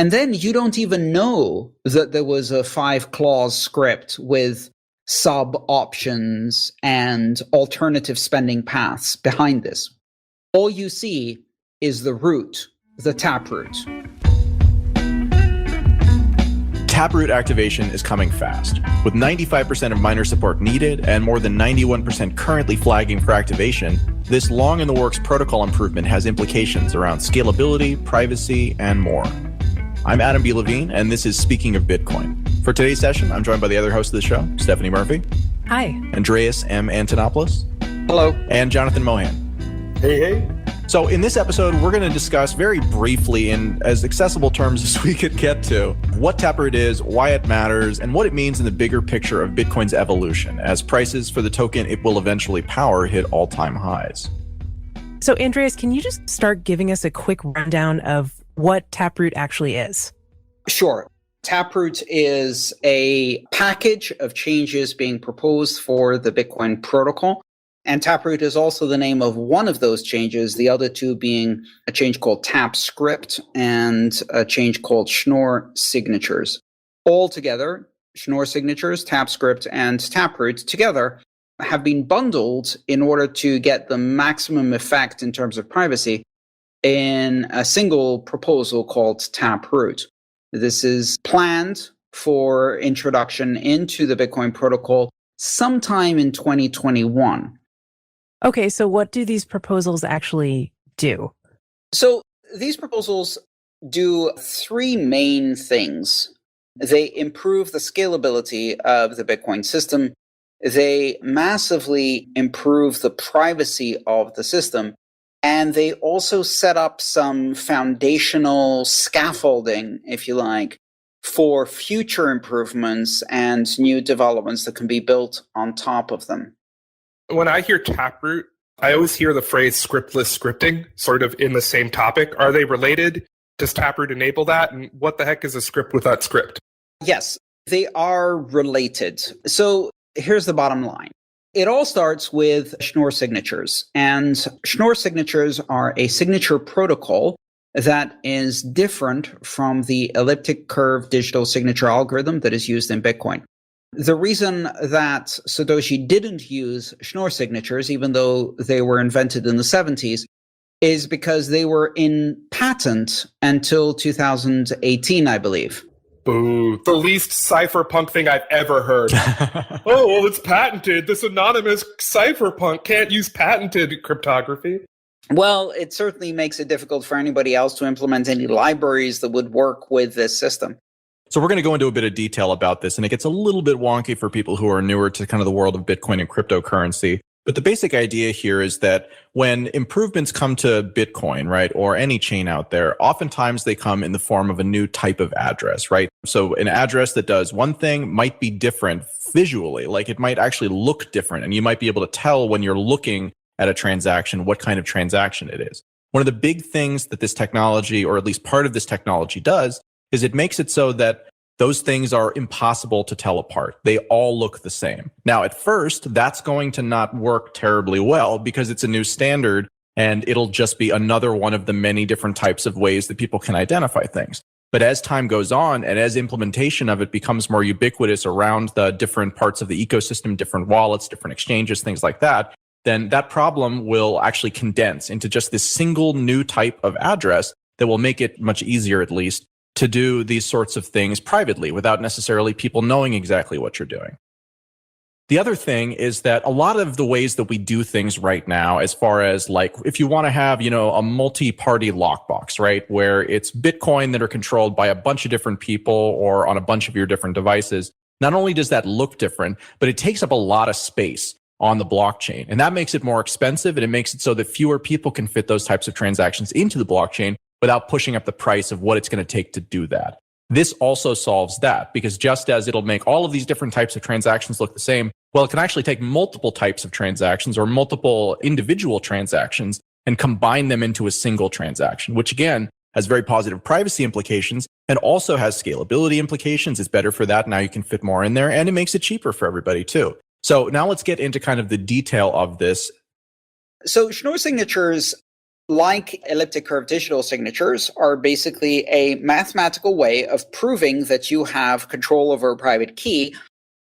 And then you don't even know that there was a 5-clause script with sub-options and alternative spending paths behind this. All you see is the root, the Taproot. Taproot activation is coming fast. With 95% of miner support needed and more than 91% currently flagging for activation, this long-in-the-works protocol improvement has implications around scalability, privacy, and more. I'm Adam B. Levine, and this is Speaking of Bitcoin. For today's session, I'm joined by the other host of the show, Stephanie Murphy. Hi. Andreas M. Antonopoulos. Hello. And Jonathan Mohan. Hey. So in this episode, we're going to discuss very briefly, in as accessible terms as we could get to, what Taproot is, why it matters, and what it means in the bigger picture of Bitcoin's evolution as prices for the token it will eventually power hit all-time highs. So Andreas, can you just start giving us a quick rundown of what Taproot actually is? Sure. Taproot is a package of changes being proposed for the Bitcoin protocol. And Taproot is also the name of one of those changes, the other two being a change called TapScript and a change called Schnorr signatures. Altogether, Schnorr signatures, TapScript, and Taproot together have been bundled in order to get the maximum effect in terms of privacy in a single proposal called Taproot. This is planned for introduction into the Bitcoin protocol sometime in 2021. Okay, so what do these proposals actually do? So these proposals do three main things. They improve the scalability of the Bitcoin system. They massively improve the privacy of the system. And they also set up some foundational scaffolding, if you like, for future improvements and new developments that can be built on top of them. When I hear Taproot, I always hear the phrase scriptless scripting, sort of in the same topic. Are they related? Does Taproot enable that? And what the heck is a script without script? Yes, they are related. So here's the bottom line. It all starts with Schnorr signatures. And Schnorr signatures are a signature protocol that is different from the elliptic curve digital signature algorithm that is used in Bitcoin. The reason that Satoshi didn't use Schnorr signatures, even though they were invented in the 70s, is because they were in patent until 2018, I believe. Boo. The least cypherpunk thing I've ever heard. Oh, well, it's patented. This anonymous cypherpunk can't use patented cryptography. Well, it certainly makes it difficult for anybody else to implement any libraries that would work with this system. So we're going to go into a bit of detail about this, and it gets a little bit wonky for people who are newer to kind of the world of Bitcoin and cryptocurrency. But the basic idea here is that when improvements come to Bitcoin, right, or any chain out there, oftentimes they come in the form of a new type of address, right? So an address that does one thing might be different visually, like it might actually look different, and you might be able to tell when you're looking at a transaction what kind of transaction it is. One of the big things that this technology, or at least part of this technology, does is it makes it so that those things are impossible to tell apart. They all look the same. Now, at first, that's going to not work terribly well because it's a new standard and it'll just be another one of the many different types of ways that people can identify things. But as time goes on and as implementation of it becomes more ubiquitous around the different parts of the ecosystem, different wallets, different exchanges, things like that, then that problem will actually condense into just this single new type of address that will make it much easier, at least, to do these sorts of things privately without necessarily people knowing exactly what you're doing. The other thing is that a lot of the ways that we do things right now, as far as like, if you want to have, a multi-party lockbox, right, where it's Bitcoin that are controlled by a bunch of different people or on a bunch of your different devices, not only does that look different, but it takes up a lot of space on the blockchain. And that makes it more expensive, and it makes it so that fewer people can fit those types of transactions into the blockchain without pushing up the price of what it's going to take to do that. This also solves that, because just as it'll make all of these different types of transactions look the same, well, it can actually take multiple types of transactions or multiple individual transactions and combine them into a single transaction, which again has very positive privacy implications and also has scalability implications. It's better for that. Now you can fit more in there, and it makes it cheaper for everybody too. So now let's get into kind of the detail of this. So Schnorr signatures like elliptic curve digital signatures, are basically a mathematical way of proving that you have control over a private key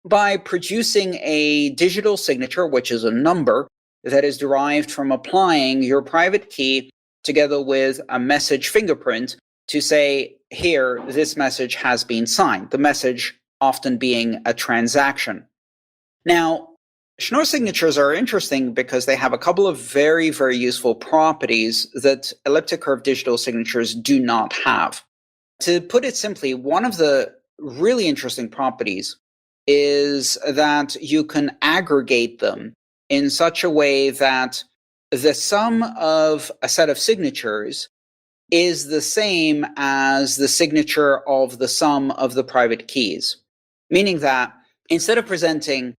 by producing a digital signature, which is a number that is derived from applying your private key together with a message fingerprint to say, here, this message has been signed, the message often being a transaction. Now, Schnorr signatures are interesting because they have a couple of very, very useful properties that elliptic curve digital signatures do not have. To put it simply, one of the really interesting properties is that you can aggregate them in such a way that the sum of a set of signatures is the same as the signature of the sum of the private keys. Meaning that instead of presenting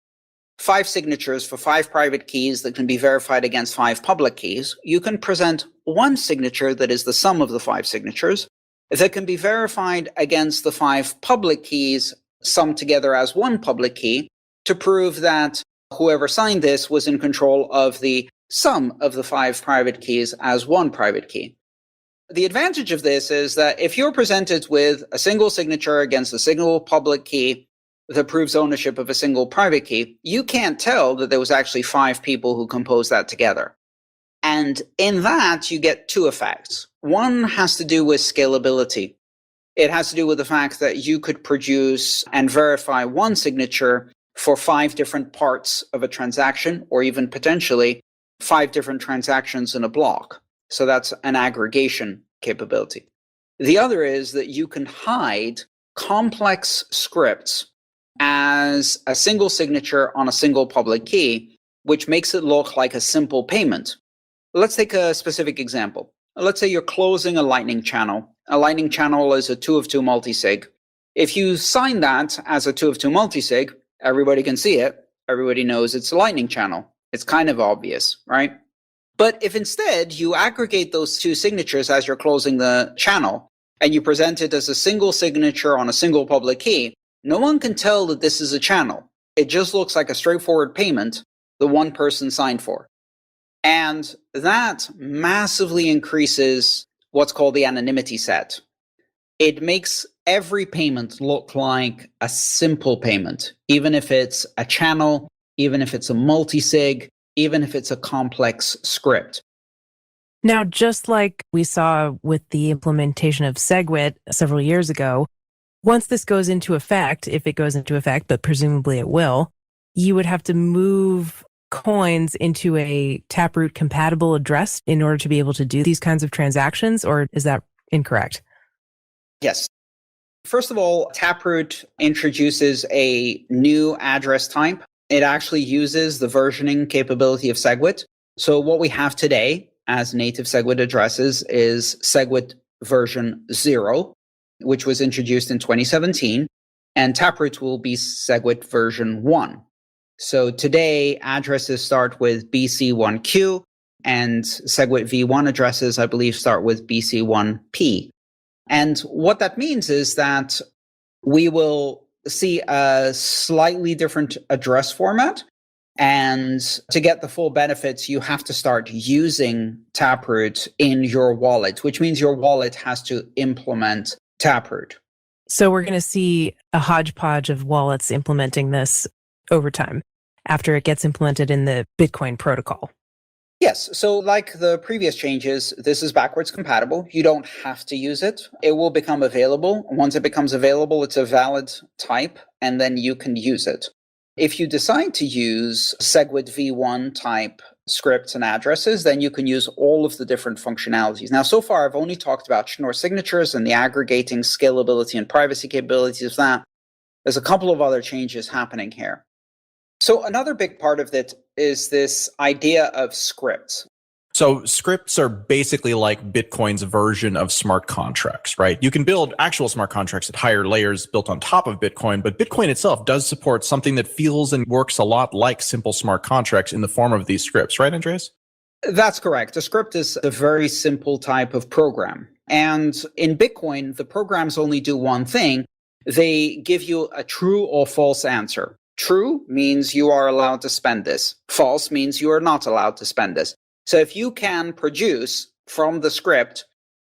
5 signatures for 5 private keys that can be verified against 5 public keys, you can present one signature that is the sum of the 5 signatures that can be verified against the 5 public keys summed together as one public key to prove that whoever signed this was in control of the sum of the 5 private keys as one private key. The advantage of this is that if you're presented with a single signature against a single public key that proves ownership of a single private key, you can't tell that there was actually 5 people who composed that together. And in that, you get 2 effects. One has to do with scalability. It has to do with the fact that you could produce and verify one signature for 5 different parts of a transaction, or even potentially 5 different transactions in a block. So that's an aggregation capability. The other is that you can hide complex scripts as a single signature on a single public key, which makes it look like a simple payment. Let's take a specific example. Let's say you're closing a Lightning channel. A Lightning channel is a 2 of 2 multisig. If you sign that as a 2 of 2 multisig, everybody can see it. Everybody knows it's a Lightning channel. It's kind of obvious, right? But if instead you aggregate those 2 signatures as you're closing the channel, and you present it as a single signature on a single public key, no one can tell that this is a channel. It just looks like a straightforward payment the one person signed for. And that massively increases what's called the anonymity set. It makes every payment look like a simple payment, even if it's a channel, even if it's a multisig, even if it's a complex script. Now, just like we saw with the implementation of SegWit several years ago, once this goes into effect, if it goes into effect, but presumably it will, you would have to move coins into a Taproot compatible address in order to be able to do these kinds of transactions, or is that incorrect? Yes. First of all, Taproot introduces a new address type. It actually uses the versioning capability of SegWit. So what we have today as native SegWit addresses is SegWit version 0, which was introduced in 2017, and Taproot will be SegWit version 1. So today, addresses start with BC1Q, and SegWit v1 addresses, I believe, start with BC1P. And what that means is that we will see a slightly different address format. And to get the full benefits, you have to start using Taproot in your wallet, which means your wallet has to implement Taproot. So we're going to see a hodgepodge of wallets implementing this over time after it gets implemented in the Bitcoin protocol. Yes. So like the previous changes, this is backwards compatible. You don't have to use it. It will become available. Once it becomes available, it's a valid type, and then you can use it. If you decide to use SegWit v1 type scripts and addresses, then you can use all of the different functionalities. Now, so far, I've only talked about Schnorr signatures and the aggregating, scalability, and privacy capabilities of that. There's a couple of other changes happening here. So another big part of it is this idea of scripts. So scripts are basically like Bitcoin's version of smart contracts, right? You can build actual smart contracts at higher layers built on top of Bitcoin, but Bitcoin itself does support something that feels and works a lot like simple smart contracts in the form of these scripts, right, Andreas? That's correct. A script is a very simple type of program. And in Bitcoin, the programs only do one thing. They give you a true or false answer. True means you are allowed to spend this. False means you are not allowed to spend this. So if you can produce from the script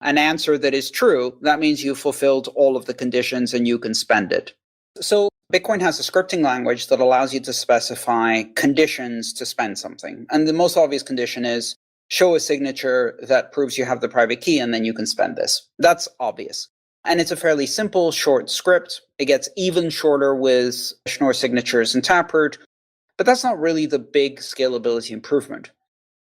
an answer that is true, that means you fulfilled all of the conditions and you can spend it. So Bitcoin has a scripting language that allows you to specify conditions to spend something. And the most obvious condition is show a signature that proves you have the private key and then you can spend this. That's obvious. And it's a fairly simple, short script. It gets even shorter with Schnorr signatures and Taproot, but that's not really the big scalability improvement.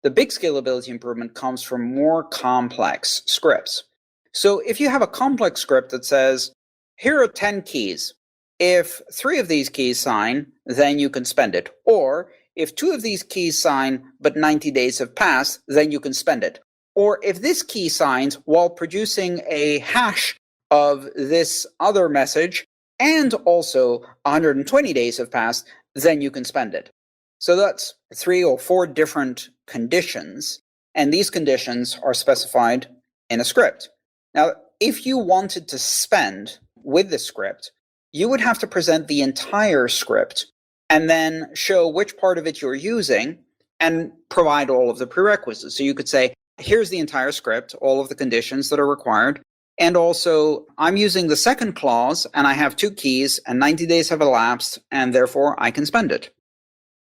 The big scalability improvement comes from more complex scripts. So if you have a complex script that says, here are 10 keys. If 3 of these keys sign, then you can spend it. Or if 2 of these keys sign, but 90 days have passed, then you can spend it. Or if this key signs while producing a hash of this other message, and also 120 days have passed, then you can spend it. So that's 3 or 4 different conditions, and these conditions are specified in a script. Now, if you wanted to spend with the script, you would have to present the entire script and then show which part of it you're using and provide all of the prerequisites. So you could say, here's the entire script, all of the conditions that are required, and also I'm using the second clause and I have 2 keys and 90 days have elapsed and therefore I can spend it.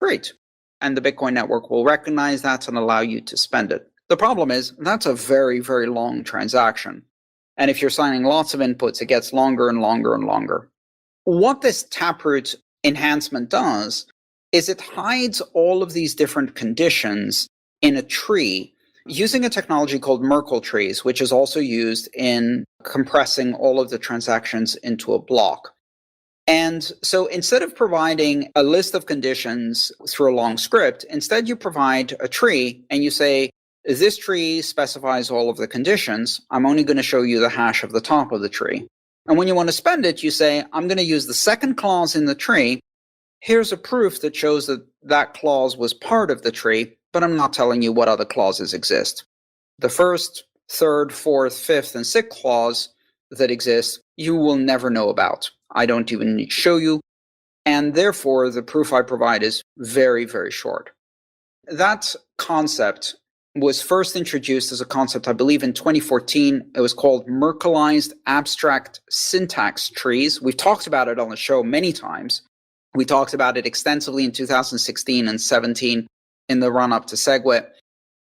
Great. And the Bitcoin network will recognize that and allow you to spend it. The problem is that's a very, very long transaction. And if you're signing lots of inputs, it gets longer and longer and longer. What this Taproot enhancement does is it hides all of these different conditions in a tree using a technology called Merkle trees, which is also used in compressing all of the transactions into a block. And so instead of providing a list of conditions through a long script, instead you provide a tree and you say, this tree specifies all of the conditions. I'm only going to show you the hash of the top of the tree. And when you want to spend it, you say, I'm going to use the second clause in the tree. Here's a proof that shows that that clause was part of the tree, but I'm not telling you what other clauses exist. The first, third, fourth, fifth, and sixth clause that exist, you will never know about. I don't even need to show you. And therefore, the proof I provide is very, very short. That concept was first introduced as a concept, I believe, in 2014. It was called Merkleized Abstract Syntax Trees. We've talked about it on the show many times. We talked about it extensively in 2016 and 17 in the run-up to SegWit.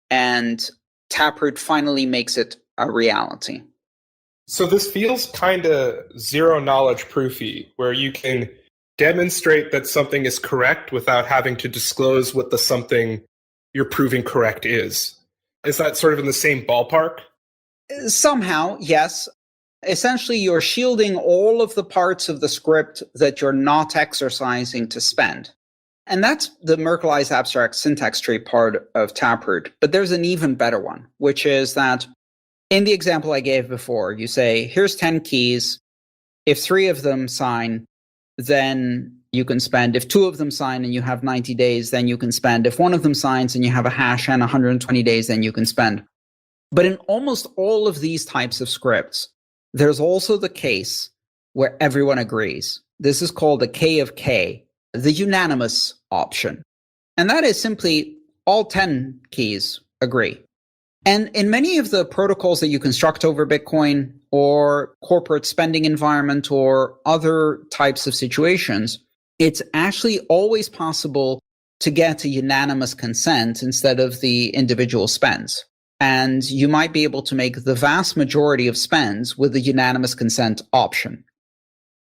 And Taproot finally makes it a reality. So this feels kind of zero-knowledge proofy, where you can demonstrate that something is correct without having to disclose what the something you're proving correct is. Is that sort of in the same ballpark? Somehow, yes. Essentially, you're shielding all of the parts of the script that you're not exercising to spend. And that's the Merkleized Abstract Syntax Tree part of Taproot. But there's an even better one, which is that in the example I gave before, you say, here's 10 keys. If 3 of them sign, then you can spend. If 2 of them sign and you have 90 days, then you can spend. If 1 of them signs and you have a hash and 120 days, then you can spend. But in almost all of these types of scripts, there's also the case where everyone agrees. This is called the K of K, the unanimous option. And that is simply all 10 keys agree. And in many of the protocols that you construct over Bitcoin or corporate spending environment or other types of situations, it's actually always possible to get a unanimous consent instead of the individual spends. And you might be able to make the vast majority of spends with the unanimous consent option.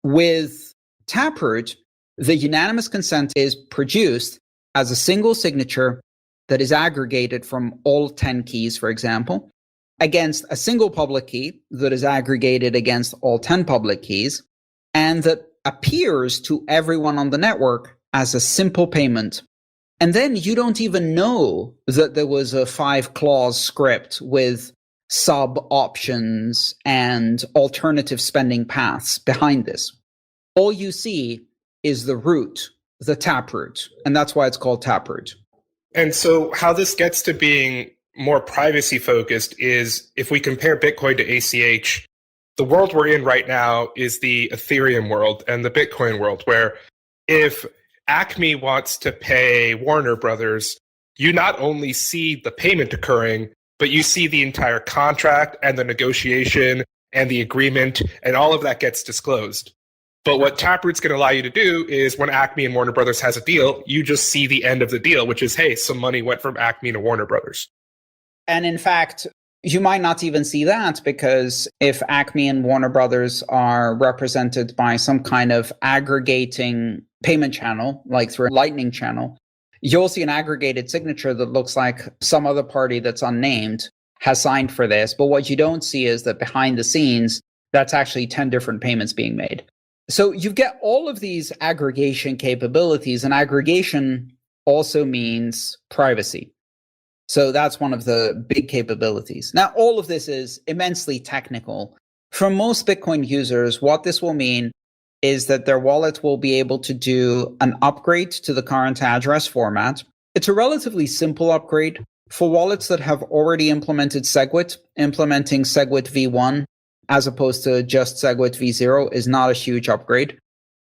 With Taproot, the unanimous consent is produced as a single signature that is aggregated from all 10 keys, for example, against a single public key that is aggregated against all 10 public keys, and that appears to everyone on the network as a simple payment. And then you don't even know that there was a 5-clause script with sub-options and alternative spending paths behind this. All you see is the root, the Taproot, and that's why it's called Taproot. And so how this gets to being more privacy focused is if we compare Bitcoin to ACH, the world we're in right now is the Ethereum world and the Bitcoin world, where if Acme wants to pay Warner Brothers, you not only see the payment occurring, but you see the entire contract and the negotiation and the agreement, and all of that gets disclosed. But what Taproot's going to allow you to do is when Acme and Warner Brothers has a deal, you just see the end of the deal, which is, hey, some money went from Acme to Warner Brothers. And in fact, you might not even see that, because if Acme and Warner Brothers are represented by some kind of aggregating payment channel, like through a Lightning channel, you'll see an aggregated signature that looks like some other party that's unnamed has signed for this. But what you don't see is that behind the scenes, that's actually 10 different payments being made. So you get all of these aggregation capabilities, and aggregation also means privacy. So that's one of the big capabilities. Now, all of this is immensely technical. For most Bitcoin users, what this will mean is that their wallet will be able to do an upgrade to the current address format. It's a relatively simple upgrade. For wallets that have already implemented SegWit, implementing SegWit v1 as opposed to just SegWit v0 is not a huge upgrade.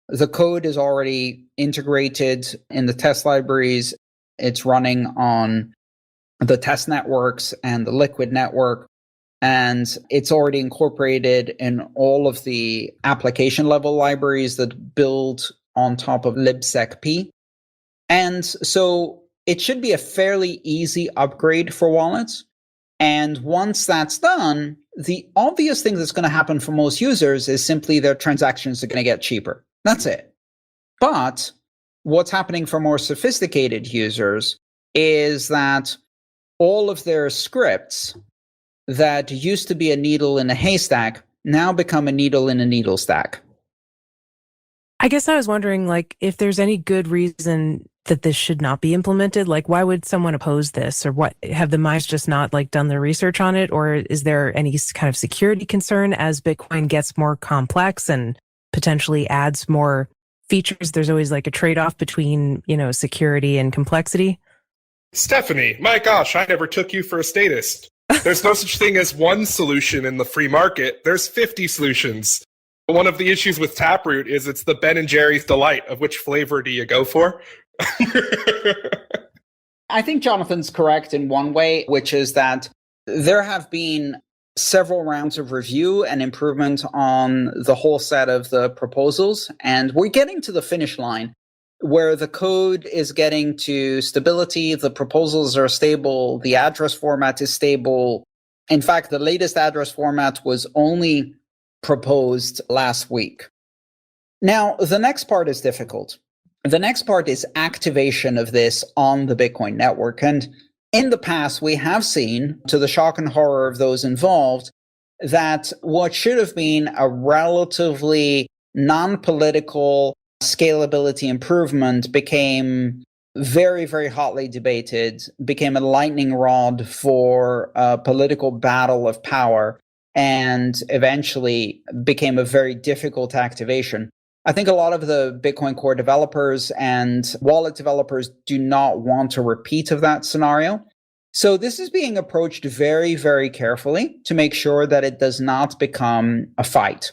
The code is already integrated in the test libraries. It's running on the test networks and the Liquid network, and it's already incorporated in all of the application level libraries that build on top of libsecp. And so it should be a fairly easy upgrade for wallets. And once that's done, the obvious thing that's going to happen for most users is simply their transactions are going to get cheaper. That's it. But what's happening for more sophisticated users is that all of their scripts that used to be a needle in a haystack now become a needle in a needle stack. I guess I was wondering, like, if there's any good reason that this should not be implemented. Like, why would someone oppose this? Or what, have the minds just not like done their research on it? Or is there any kind of security concern as Bitcoin gets more complex and potentially adds more features? There's always like a trade-off between, security and complexity. Stephanie, my gosh, I never took you for a statist. There's no such thing as one solution in the free market. There's 50 solutions. One of the issues with Taproot is it's the Ben and Jerry's delight of which flavor do you go for? I think Jonathan's correct in one way, which is that there have been several rounds of review and improvement on the whole set of the proposals, and we're getting to the finish line where the code is getting to stability, the proposals are stable, the address format is stable. In fact, the latest address format was only proposed last week. Now, the next part is difficult. The next part is activation of this on the Bitcoin network. And in the past, we have seen, to the shock and horror of those involved, that what should have been a relatively non-political scalability improvement became very, very hotly debated, became a lightning rod for a political battle of power, and eventually became a very difficult activation. I think a lot of the Bitcoin Core developers and wallet developers do not want a repeat of that scenario. So this is being approached very, very carefully to make sure that it does not become a fight.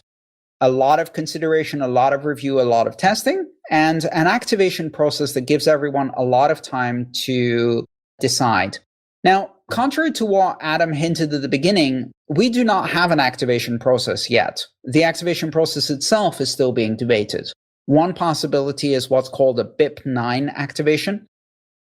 A lot of consideration, a lot of review, a lot of testing, and an activation process that gives everyone a lot of time to decide. Now, contrary to what Adam hinted at the beginning, we do not have an activation process yet. The activation process itself is still being debated. One possibility is what's called a BIP9 activation,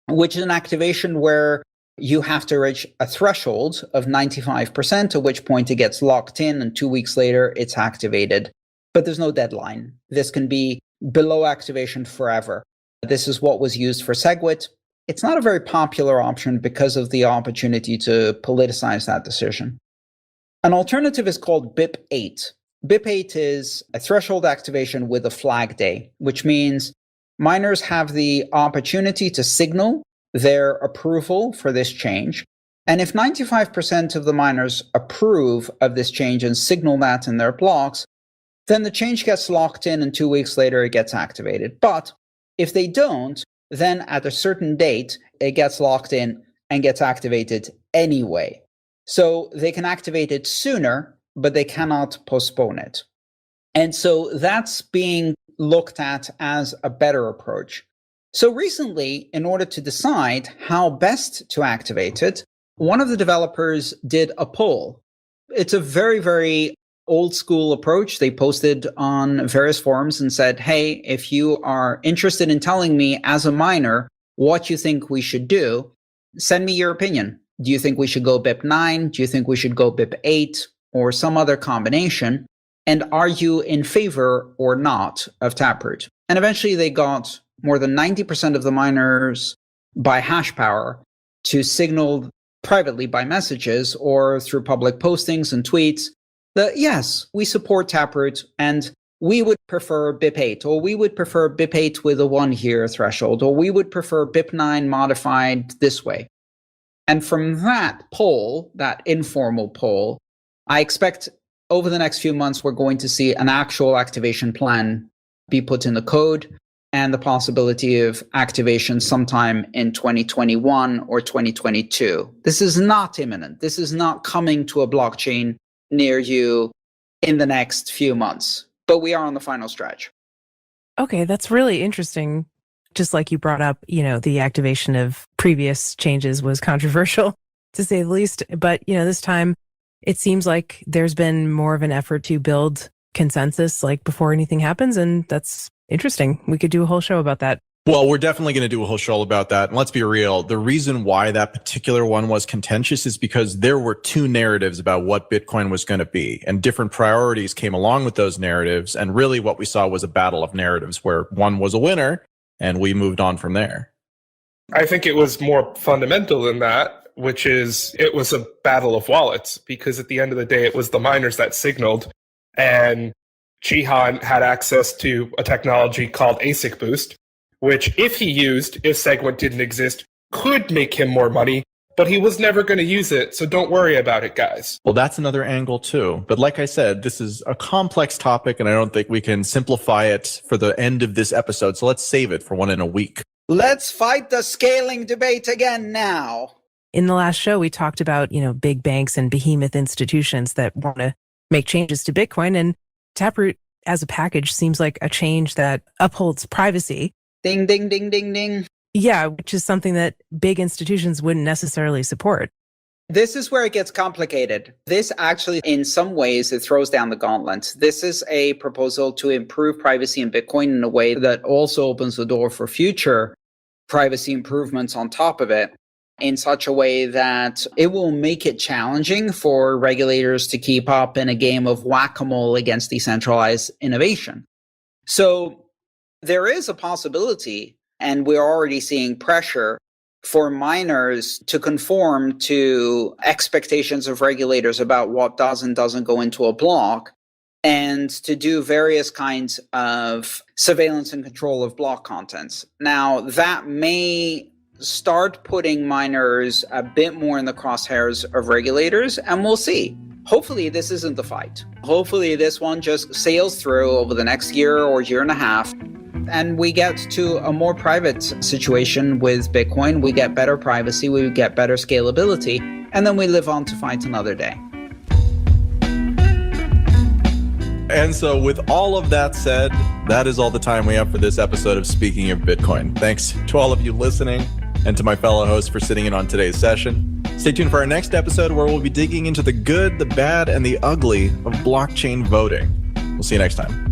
which is an activation where you have to reach a threshold of 95%, at which point it gets locked in, and 2 weeks later it's activated. But there's no deadline. This can be below activation forever. This is what was used for SegWit. It's not a very popular option because of the opportunity to politicize that decision. An alternative is called BIP8. BIP8 is a threshold activation with a flag day, which means miners have the opportunity to signal their approval for this change. And if 95% of the miners approve of this change and signal that in their blocks, then the change gets locked in and 2 weeks later it gets activated. But if they don't, then at a certain date, it gets locked in and gets activated anyway. So they can activate it sooner, but they cannot postpone it. And so that's being looked at as a better approach. So recently, in order to decide how best to activate it, one of the developers did a poll. It's a very, very old school approach. They posted on various forums and said, hey, if you are interested in telling me as a miner what you think we should do, send me your opinion. Do you think we should go BIP 9? Do you think we should go BIP 8 or some other combination? And are you in favor or not of Taproot? And eventually they got more than 90% of the miners by hash power to signal privately by messages or through public postings and tweets that yes, we support Taproot and we would prefer BIP 8, or we would prefer BIP 8 with a 1-year threshold, or we would prefer BIP 9 modified this way. And from that poll, that informal poll, I expect over the next few months, we're going to see an actual activation plan be put in the code and the possibility of activation sometime in 2021 or 2022. This is not imminent. This is not coming to a blockchain near you in the next few months, but we are on the final stretch. Okay, that's really interesting. Just like you brought up, the activation of previous changes was controversial, to say the least. But, this time it seems like there's been more of an effort to build consensus like before anything happens. And that's interesting. We could do a whole show about that. Well, we're definitely going to do a whole show about that. And let's be real. The reason why that particular one was contentious is because there were two narratives about what Bitcoin was going to be, and different priorities came along with those narratives. And really what we saw was a battle of narratives where one was a winner and we moved on from there. I think it was more fundamental than that, which is it was a battle of wallets, because at the end of the day, it was the miners that signaled, and Jihan had access to a technology called ASIC Boost, which if he used, if SegWit didn't exist, could make him more money, but he was never going to use it, so don't worry about it, guys. Well, that's another angle too. But like I said, this is a complex topic, and I don't think we can simplify it for the end of this episode, so let's save it for one in a week. Let's fight the scaling debate again now. In the last show, we talked about, big banks and behemoth institutions that want to make changes to Bitcoin, and Taproot as a package seems like a change that upholds privacy. Ding, ding, ding, ding, ding. Yeah, which is something that big institutions wouldn't necessarily support. This is where it gets complicated. This actually, in some ways, it throws down the gauntlet. This is a proposal to improve privacy in Bitcoin in a way that also opens the door for future privacy improvements on top of it, in such a way that it will make it challenging for regulators to keep up in a game of whack-a-mole against decentralized innovation. So there is a possibility, and we're already seeing pressure for miners to conform to expectations of regulators about what does and doesn't go into a block, and to do various kinds of surveillance and control of block contents. Now, that may start putting miners a bit more in the crosshairs of regulators, and we'll see. Hopefully this isn't the fight. Hopefully this one just sails through over the next year or year and a half, and we get to a more private situation with Bitcoin. We get better privacy, we get better scalability, and then we live on to fight another day. And so with all of that said, that is all the time we have for this episode of Speaking of Bitcoin. Thanks to all of you listening and to my fellow hosts for sitting in on today's session. Stay tuned for our next episode where we'll be digging into the good, the bad, and the ugly of blockchain voting. We'll see you next time.